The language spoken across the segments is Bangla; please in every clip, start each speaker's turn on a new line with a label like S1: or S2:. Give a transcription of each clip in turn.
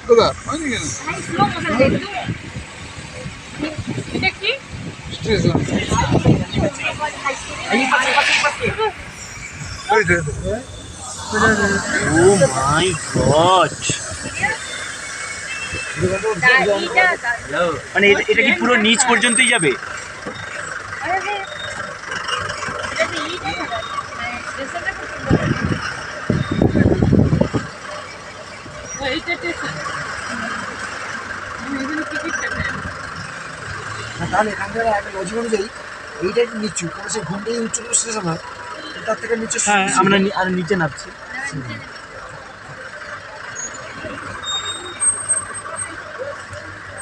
S1: দাদা হয়নি কেন
S2: এটা কি
S1: স্টেশন
S3: ও মাই গড, মানে এটা কি পুরো নিচ পর্যন্তই যাবে?
S4: তাহলে এখানকার একটা লজিক অনুযায়ী এইটা একটু নিচু, কারণ সে ঘুমটাই উচ্চ স্টেশন হয়, তার থেকে নিচে।
S3: হ্যাঁ, আমরা আর নিচে নামছি।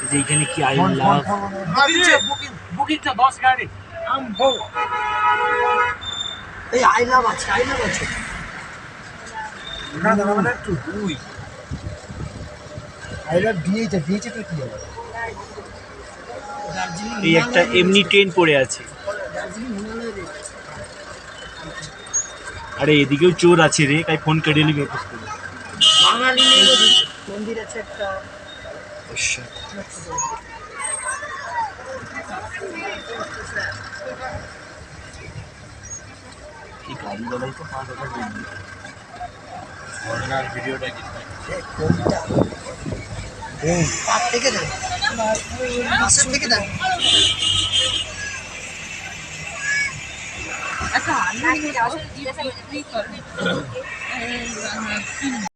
S3: যে এখানে কি আই লাভ
S4: বুকিংটা 10 গাড়ি এই আই লাভ আছে, আই লাভ আছে না দাদা, মানে একটু দুই আই লাভ দিয়েছে তো কি হবে?
S3: এই একটা এমনি ট্রেন পড়ে আছে। আরে এদিকেও চোর আছে রে, তাই ফোন কেটে নিবি।
S4: বাঙালি মন্দির আছে একটা।
S3: এই গাড়ি বেলায় তো 5,000 দিবি।
S1: ভিডিওটা কি
S4: পার থেকে দেন, পাশের থেকে দেন।
S2: আচ্ছা, আমি